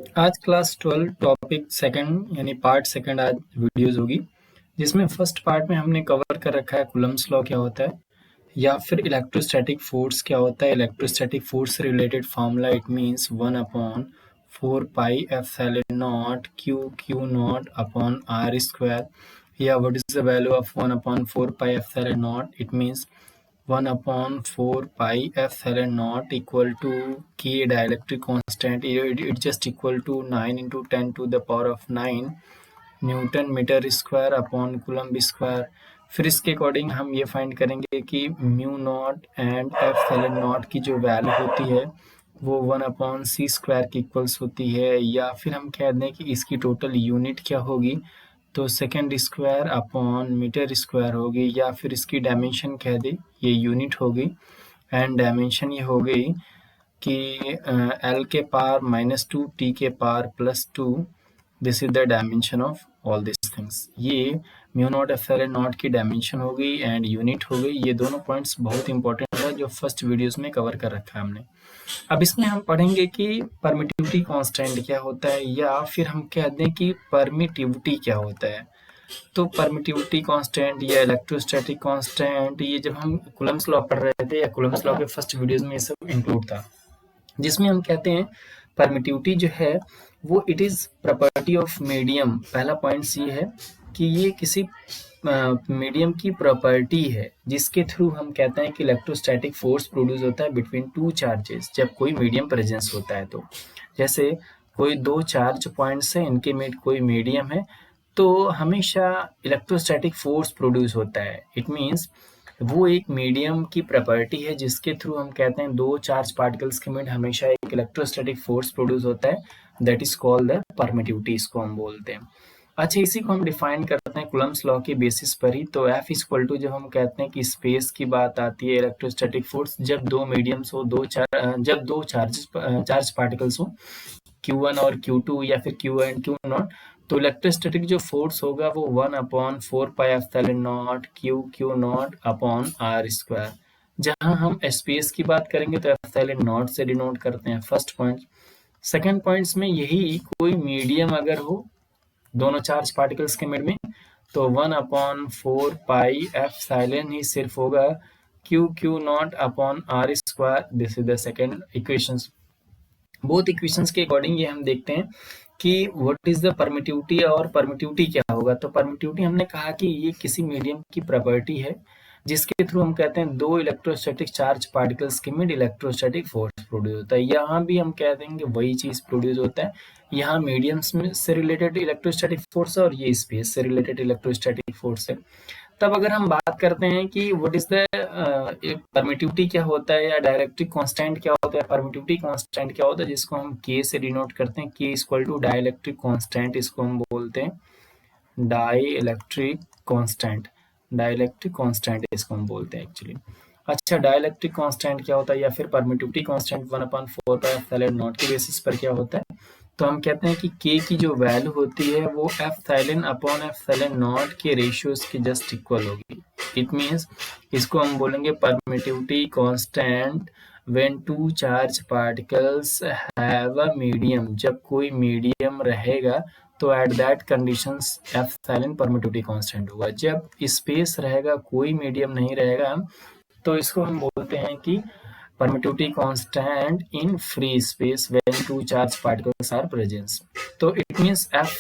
आज class 12 topic second यानी part second आज वीडियोस होगी, जिसमें फर्स्ट पार्ट में हमने कवर कर रखा है कूलम्ब्स लॉ क्या होता है या फिर इलेक्ट्रोस्टैटिक फोर्स क्या होता है। इलेक्ट्रोस्टैटिक फोर्स से related formula it means 1/4 pi epsilon not q not upon are square, या what is the value of 1/4 pi epsilon not, it means 1/4 pi epsilon naught equal to K dielectric constant. It just equal to 9 into 10 to the power of 9 newton metre square upon coulomb square. फिर इसके according हम ये find करेंगे कि mu naught and epsilon naught की जो value होती है वो 1/c² की इक्वल्स होती है, या फिर हम कह दें कि इसकी टोटल यूनिट क्या होगी तो second square upon metre square होगी, या फिर इसकी डायमेंशन कह दे ये यूनिट होगी एंड डायमेंशन ये हो गई कि एल के पावर -2 टी के power +2। This is the dimension of all this things. ये म्यू नॉट एप्सिलॉन नॉट की डायमेंशन हो गई एंड यूनिट हो गई। ये दोनों पॉइंट्स बहुत इंपॉर्टेंट है जो फर्स्ट वीडियोस में कवर कर रखा है हमने। अब इसमें हम पढ़ेंगे कि परमिटिविटी कांस्टेंट क्या होता है, या फिर हम कह दें कि परमिटिविटी क्या होता है। तो परमिटिविटी कांस्टेंट या इलेक्ट्रोस्टैटिक कांस्टेंट, ये जब हम कूलम्ब्स लॉ पढ़ रहे थे या कूलम्ब्स लॉ के फर्स्ट वीडियोस में ये सब इंक्लूड था, जिसमें हम कहते हैं परमिटिविटी जो है वो it is property of medium. पहला पॉइंट ये है कि ये किसी मीडियम की प्रॉपर्टी है जिसके थ्रू हम कहते हैं कि इलेक्ट्रोस्टैटिक फोर्स प्रोड्यूस होता है बिटवीन टू चार्जेस जब कोई मीडियम प्रेजेंस होता है। तो जैसे कोई दो चार्ज पॉइंट्स है, इनके में कोई मीडियम है, तो हमेशा इलेक्ट्रोस्टैटिक फोर्स प्रोड्यूस होता है। इट मीन्स वो एक मीडियम की प्रॉपर्टी है जिसके थ्रू हम कहते हैं दो चार्ज पार्टिकल्स के में हमेशा एक इलेक्ट्रोस्टैटिक फोर्स प्रोड्यूस होता है, that is called the permittivity, इसको हम बोलते हैं। अच्छा, इसी को हम डिफाइन करते हैं कूलम्ब्स लॉ के बेसिस पर ही। तो F इक्वल टू जब हम कहते हैं कि स्पेस की बात आती है इलेक्ट्रोस्टैटिक फोर्स, जब दो मीडियम्स हो, जब दो चार्ज पार्टिकल्स हो Q1 और Q2 या फिर Q एंड Q नॉट, तो इलेक्ट्रोस्टैटिक जो फोर्स होगा वो 1/4 pi epsilon naught Q naught upon are square. जहां हम स्पेस की बात करेंगे तो एप्सिलॉन नॉट से डिनोट करते हैं, फर्स्ट पॉइंट। सेकंड पॉइंट्स में यही कोई मीडियम अगर हो दोनों चार्ज पार्टिकल्स के मिड में, तो 1/4 पाई एप्सिलॉन ही सिर्फ होगा Q naught upon are square. This is the second equations. Both equations के अकॉर्डिंग ये हम देखते हैं कि व्हाट इज द परमिटिविटी और परमिटिविटी क्या होगा। तो परमिटिविटी हमने कहा कि ये किसी मीडियम की प्रॉपर्टी है जिसके थ्रू हम कहते हैं दो इलेक्ट्रोस्टैटिक चार्ज पार्टिकल्स के मिड इलेक्ट्रोस्टैटिक फोर्स प्रोड्यूस होता है। यहाँ भी हम कह देंगे वही चीज प्रोड्यूस होता है। यहाँ मीडियम्स से रिलेटेड इलेक्ट्रोस्टैटिक फोर्स है और ये स्पेस से रिलेटेड इलेक्ट्रोस्टैटिक फोर्स है। तब अगर हम बात करते हैं कि व्हाट इज द परमिटिविटी क्या होता है या डाइलेक्ट्रिक कांस्टेंट क्या होता है, परमिटिविटी कांस्टेंट क्या होता है, जिसको हम के से डिनोट करते हैं, के इक्वल टू डाइलेक्ट्रिक कांस्टेंट, इसको हम बोलते हैं डाइलेक्ट्रिक कांस्टेंट। डाइलेक्ट्रिक कांस्टेंट इसको हम बोलते हैं एक्चुअली। अच्छा, डाइलेक्ट्रिक कांस्टेंट क्या होता है या फिर permittivity constant 1/4 pi epsilon naught के बेसिस पर क्या होता है, तो हम कहते हैं कि के की जो वैल्यू होती है वो एप्सिलॉन अपॉन एप्सिलॉन नॉट के रेशियोज के जस्ट इक्वल होगी। इट मीन्स इसको हम बोलेंगे permittivity constant when two charge particles have a medium. जब कोई मीडियम रहेगा तो at that conditions epsilon permittivity constant होगा। जब स्पेस रहेगा, कोई मीडियम नहीं रहेगा, तो इसको हम बोलते हैं कि permittivity constant in free space when two charged particles are present। तो it means F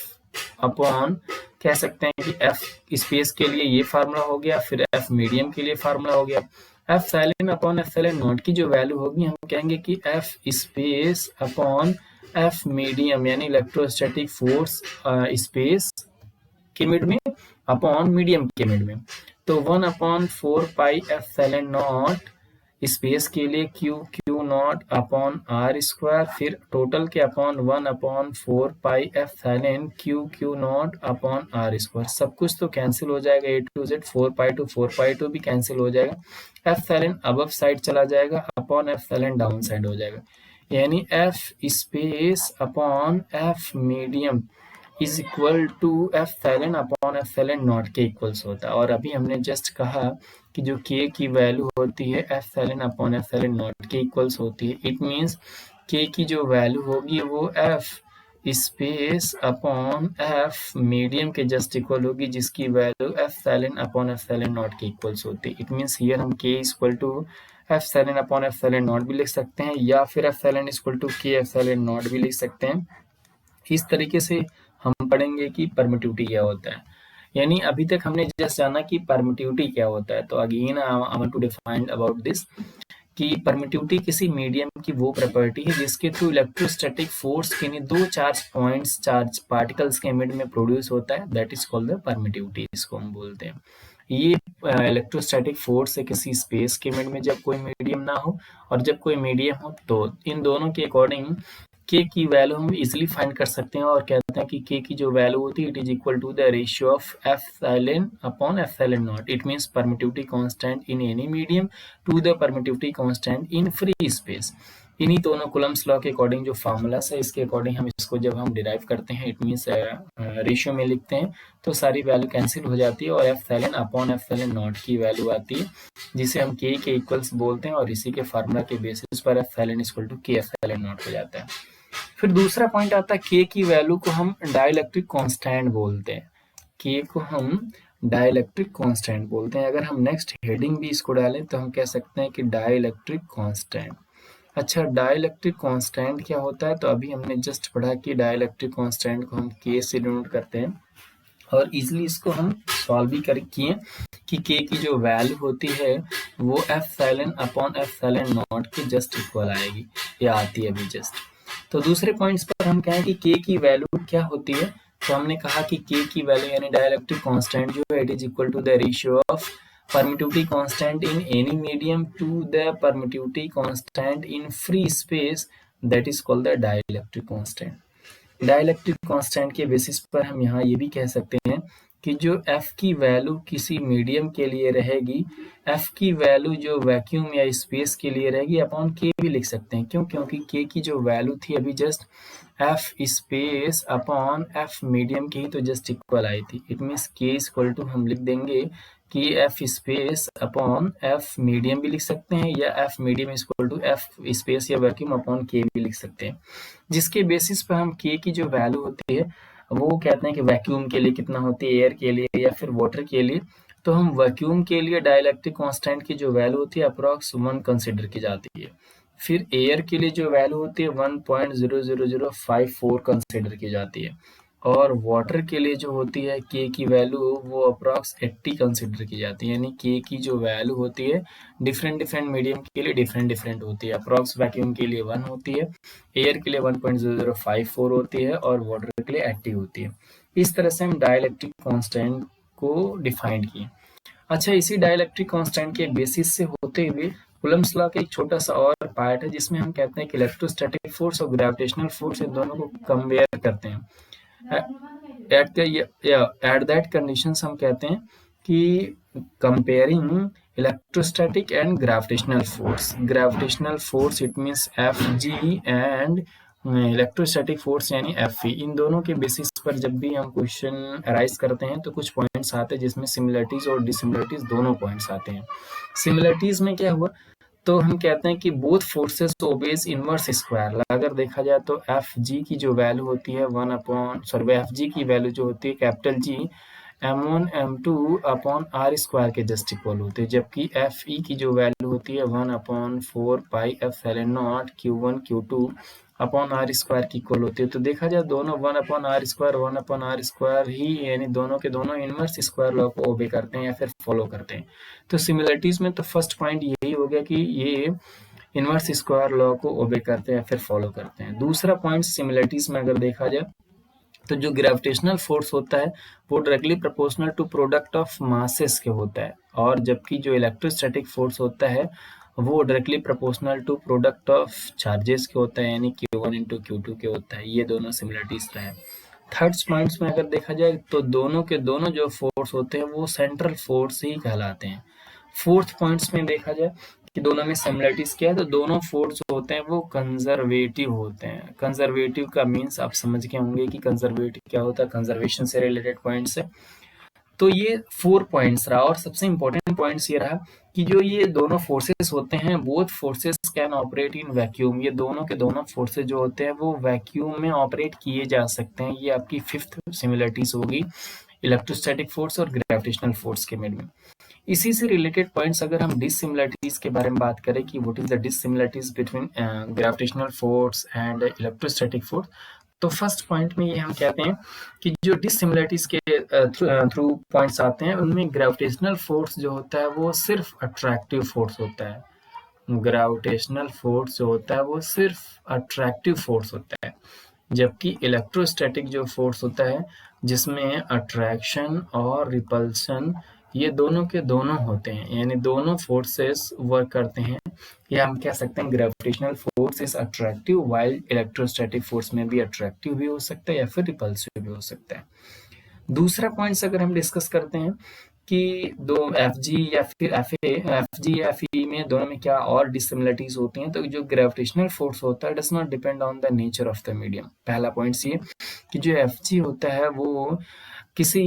अपॉन कह सकते हैं कि F स्पेस के लिए ये फार्मूला हो गया, फिर F मीडियम के लिए फार्मूला हो गया। एप्सिलॉन अपॉन एप्सिलॉन नॉट की जो वैल्यू होगी हम कहेंगे कि F space upon F medium, यानी इलेक्ट्रोस्टैटिक फोर्स स्पेस के मिड में अपॉन मीडियम के मिड में। तो 1/4 पाई एप्सिलॉन नॉट स्पेस के लिए Q not upon are square, फिर टोटल के upon 1/4 pi epsilon Q not upon are square. सब कुछ तो कैंसिल हो जाएगा, ए टू जेड 4π2 भी कैंसिल हो जाएगा। एप्सिलॉन अबव साइड चला जाएगा अपॉन एप्सिलॉन डाउन साइड हो जाएगा, यानी F space upon F medium is equal to epsilon upon epsilon naught के इक्वल्स होता है। और अभी हमने जस्ट कहा कि जो के की वैल्यू होती है एप्सिलॉन अपॉन एप्सिलॉन नॉट के इक्वल्स होती है। इट मींस के की जो वैल्यू होगी वो F space upon F medium के जस्ट इक्वल होगी, जिसकी value F silent upon F silent naught के इक्वल्स होती है। इट मीन्स हियर हम K equal to F silent upon F silent naught भी लिख सकते हैं, या फिर F silent equal to K F silent naught भी लिख सकते हैं। इस तरीके से हम पढ़ेंगे कि परमिटिविटी क्या होता है। यानी अभी तक हमने जस्ट जाना कि परमिटिविटी क्या होता है, तो again I want to define about this कि परमिटिविटी किसी मीडियम की वो प्रॉपर्टी है जिसके थ्रू इलेक्ट्रोस्टैटिक फोर्स के दो चार्ज पार्टिकल्स के मिड में प्रोड्यूस होता है, that is called the permittivity, इसको हम बोलते हैं। ये इलेक्ट्रोस्टैटिक फोर्स है किसी स्पेस के मिड में जब कोई मीडियम ना हो और जब कोई मीडियम हो, तो इन दोनों के अकॉर्डिंग के की वैल्यू हम इजिली फाइंड कर सकते हैं और कहते हैं कि के की जो वैल्यू होती है it is equal to the ratio of F silent upon F silent naught. It means permittivity constant in any medium to the permittivity constant in free space. इन्हीं दोनों कुलम्स लॉ के अकॉर्डिंग जो formulas है, इसके according हम इसको जब हम डिराइव करते हैं, इट मीन्स रेशियो में लिखते हैं, तो सारी वैल्यू कैंसिल हो जाती है और F silent upon F silent not की वैल्यू आती है, जिसे हम के इक्वल्स बोलते हैं, और इसी के फार्मूला के बेसिस पर F silent equal to K F silent not हो जाता है। फिर दूसरा पॉइंट आता है के की वैल्यू को हम डाइलेक्ट्रिक कांस्टेंट बोलते हैं। के को हम डाइलेक्ट्रिक कांस्टेंट बोलते हैं। अगर हम नेक्स्ट हेडिंग भी इसको डालें तो हम कह सकते हैं कि डाइलेक्ट्रिक कांस्टेंट। अच्छा, डाइलेक्ट्रिक कांस्टेंट क्या होता है? तो अभी हमने जस्ट पढ़ा कि डाइलेक्ट्रिक कांस्टेंट को हम के से डिनोट करते हैं और इजिली इसको हम सॉल्व भी कर किए कि के की जो वैल्यू होती है वो F silent upon F silent naught के जस्ट इक्वल आएगी, या आती है अभी जस्ट। तो दूसरे पॉइंट्स पर हम कहें कि के की वैल्यू क्या होती है, तो हमने कहा कि के की वैल्यू यानी डाइलेक्ट्रिक कांस्टेंट जो है it is equal to the ratio of permittivity constant in any medium to the permittivity constant in free space, that is called the dielectric constant। Dielectric constant के बेसिस पर हम यहाँ ये भी कह सकते हैं कि जो f की वैल्यू किसी मीडियम के लिए रहेगी, f की वैल्यू जो वैक्यूम या स्पेस के लिए रहेगी अपॉन k भी लिख सकते हैं। क्यों? क्योंकि k की जो वैल्यू थी अभी just f space upon f medium की ही तो जस्ट इक्वल आई थी। It means k equal to हम लिख देंगे कि f space upon f medium भी लिख सकते हैं, या f medium equal to f space या वैक्यूम अपॉन k भी लिख सकते हैं, जिसके बेसिस पर हम k की जो वैल्यू होती है वो कहते हैं कि वैक्यूम के लिए कितना होती है, एयर के लिए या फिर वाटर के लिए। तो हम वैक्यूम के लिए डाइलेक्ट्रिक कांस्टेंट की जो वैल्यू होती है अप्रॉक्स 1 कंसिडर की जाती है। फिर एयर के लिए जो वैल्यू होती है 1.00054 कंसिडर की जाती है, और वाटर के लिए जो होती है के की वैल्यू वो अप्रॉक्स 80 कंसिडर की जाती है। यानी के की जो वैल्यू होती है डिफरेंट मीडियम के लिए डिफरेंट होती है। अप्रॉक्स वैक्यूम के लिए 1 होती है, एयर के लिए 1.0054 होती है और वाटर के लिए 80 होती है। इस तरह से हम डाइलेक्ट्रिक कांस्टेंट को डिफाइन किए। अच्छा, इसी डाइलेक्ट्रिक कांस्टेंट के बेसिस से होते हुए कूलम्स लॉ का एक छोटा सा और पार्ट है जिसमें हम कहते हैं कि इलेक्ट्रोस्टैटिक फोर्स और ग्रेविटेशनल फोर्स इन दोनों को कंपेयर करते हैं। एट दैट कंडीशंस हम कहते हैं कि comparing electrostatic and gravitational force it means F G and electrostatic force यानी एफ ई। इन दोनों के बेसिस पर जब भी हम क्वेश्चन अराइज करते हैं तो कुछ पॉइंट्स आते हैं जिसमें सिमिलरिटीज और डिसिमिलरिटीज दोनों पॉइंट्स आते हैं। सिमिलरिटीज में क्या हुआ, तो हम कहते हैं कि both forces obeys inverse square. अगर देखा जाए तो एफ जी की जो वैल्यू होती है एफ जी की वैल्यू जो होती है capital G m1 m2 upon are square के जस्ट इक्वल होते हैं, जबकि एफ ई की जो वैल्यू होती है 1/4 pi epsilon naught q1 q2 upon are square की इक्वल होती है। तो देखा जाए दोनों 1/r स्क्वायर ही यानी दोनों के दोनों इनवर्स स्क्वायर लॉ को ओबे करते हैं या फिर फॉलो करते हैं। तो सिमिलरिटीज में तो फर्स्ट पॉइंट यही हो गया कि ये इनवर्स स्क्वायर लॉ को ओबे करते हैं या फिर फॉलो करते हैं। दूसरा पॉइंट सिमिलरिटीज में अगर देखा जाए तो जो ग्रेविटेशनल फोर्स होता है वो directly proportional to product of masses के होता है, और जबकि जो इलेक्ट्रोस्टैटिक फोर्स होता है वो directly proportional to product of charges के होता है, यानी Q1 इंटू Q2 के होता है। ये दोनों सिमिलरिटीज रहे। थर्ड पॉइंट्स में अगर देखा जाए तो दोनों के दोनों जो फोर्स होते हैं वो सेंट्रल फोर्स ही कहलाते हैं। फोर्थ पॉइंट्स में देखा जाए कि दोनों में सिमिलरिटीज क्या है, तो दोनों फोर्स जो होते हैं वो कंजर्वेटिव होते हैं। कंजर्वेटिव का मीन्स आप समझ के होंगे कि कंजर्वेटिव क्या होता है, कंजर्वेशन से रिलेटेड पॉइंट्स है। तो ये 4 पॉइंट्स रहा, और सबसे इंपॉर्टेंट पॉइंट्स ये रहा कि जो ये दोनों फोर्सेस होते हैं both forces can operate in vacuum, ये दोनों के दोनों फोर्सेज जो होते हैं वो वैक्यूम में ऑपरेट किए जा सकते हैं। ये आपकी फिफ्थ सिमिलरिटीज होगी इलेक्ट्रोस्टैटिक फोर्स और ग्रेविटेशनल फोर्स के मिड में। इसी से रिलेटेड पॉइंट्स अगर हम डिससिमिलरिटीज के बारे में बात करें कि what is the dissimilarities between gravitational force and electrostatic force, तो फर्स्ट पॉइंट में ये हम कहते हैं कि जो डिससिमिलरिटीज के थ्रू पॉइंट्स आते हैं उनमें ग्रेविटेशनल फोर्स जो होता है वो सिर्फ अट्रैक्टिव फोर्स होता है। ग्रेविटेशनल फोर्स जो होता है वो सिर्फ अट्रैक्टिव फोर्स होता है, जबकि इलेक्ट्रोस्टैटिक जो फोर्स होता है जिसमें अट्रैक्शन और रिपल्शन ये दोनों के दोनों होते हैं, यानी दोनों फोर्सेस वर्क करते हैं, या हम कह सकते हैं gravitational force is attractive while electrostatic force में भी अट्रैक्टिव भी हो सकता है या फिर रिपल्सिव भी हो सकता है। दूसरा पॉइंट्स अगर हम डिस्कस करते हैं कि दो एफ जी या फिर एफ जी या एफ ई में दोनों में क्या और डिसिमिलरिटीज होती हैं, तो जो ग्रेविटेशनल फोर्स होता है does not depend on the nature of the medium. पहला पॉइंट ये कि जो एफ जी होता है वो किसी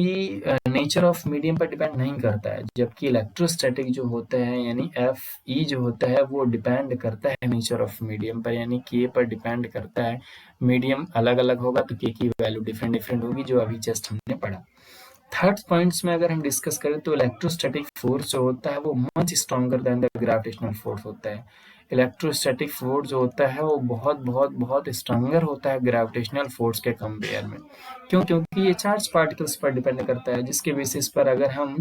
नेचर ऑफ मीडियम पर डिपेंड नहीं करता है, जबकि इलेक्ट्रोस्टैटिक जो होता है यानी एफ ई जो होता है वो डिपेंड करता है नेचर ऑफ मीडियम पर, यानी के पर डिपेंड करता है। मीडियम अलग अलग होगा तो के की वैल्यू डिफरेंट डिफरेंट होगी, जो अभी जस्ट हमने पढ़ा। थर्ड पॉइंट्स में अगर हम डिस्कस करें तो इलेक्ट्रोस्टैटिक फोर्स जो होता है वो much stronger than the gravitational force होता है। इलेक्ट्रोस्टैटिक फोर्स जो होता है वो बहुत बहुत बहुत स्ट्रॉन्गर होता है ग्रेविटेशनल फोर्स के कंपेयर में। क्यों? क्योंकि ये चार्ज पार्टिकल्स पर डिपेंड करता है, जिसके बेसिस पर अगर हम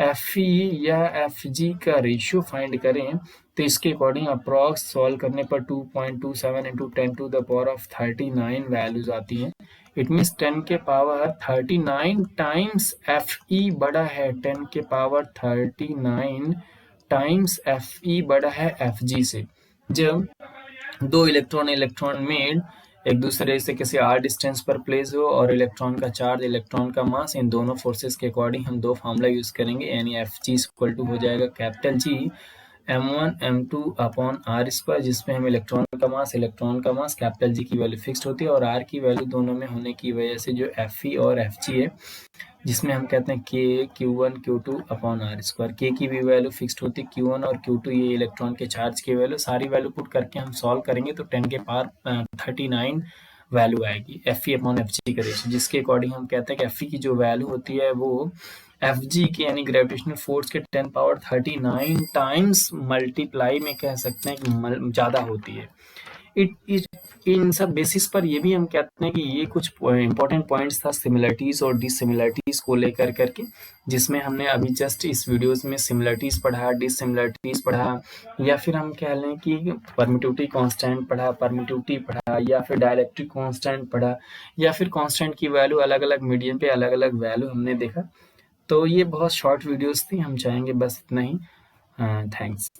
एफ ई या एफ जी का रेशियो फाइंड करें तो इसके अकॉर्डिंग अप्रॉक्स सॉल्व करने पर 2.27 into 10 to the power of 39 values आती हैं। इट मीन्स 10 के पावर 39 टाइम्स एफ ई बड़ा है, 10 के पावर 39 टाइम्स एफ ई बड़ा है एफ जी से। जब दो इलेक्ट्रॉन में एक दूसरे से किसी आर डिस्टेंस पर प्लेस हो और इलेक्ट्रॉन का चार्ज इलेक्ट्रॉन का मास, इन दोनों फोर्सेस के अकॉर्डिंग हम दो फार्मूला यूज करेंगे, यानी एफ जी इक्वल टू हो जाएगा capital G m1 m2 upon are square, जिसमें हम इलेक्ट्रॉन का मास कैपिटल जी की वैल्यू फिक्स्ड होती है और आर की वैल्यू दोनों में होने की वजह से जो एफ ई और एफ जी है जिसमें हम कहते हैं के Q1 Q2 upon are square. के की भी वैल्यू फिक्स्ड होती है, Q1 और Q2 ये इलेक्ट्रॉन के चार्ज की वैल्यू, सारी वैल्यू पुट करके हम सॉल्व करेंगे तो 10 के पावर 39 वैल्यू आएगी F E upon F G का रेशियो, जिसके अकॉर्डिंग हम कहते हैं कि एफ ई की जो वैल्यू होती है वो एफ जी के यानी ग्रेविटेशनल फोर्स के 10 पावर 39 टाइम्स मल्टीप्लाई में कह सकते हैं कि ज़्यादा होती है। इन सब बेसिस पर ये भी हम कहते हैं कि ये कुछ इंपॉर्टेंट पॉइंट्स था सिमिलरिटीज और डिसिमिलरिटीज को लेकर करके, जिसमें हमने अभी जस्ट इस वीडियोस में सिमिलरिटीज पढ़ा, डिसिमिलरिटीज पढ़ा, या फिर हम कह लें कि परमिटिविटी कांस्टेंट पढ़ा, या फिर डाइलेक्ट्रिक कांस्टेंट पढ़ा, या फिर कांस्टेंट की वैल्यू अलग अलग मीडियम पे अलग अलग वैल्यू हमने देखा। तो ये बहुत शॉर्ट वीडियोस थी, हम चाहेंगे बस इतना ही। थैंक्स।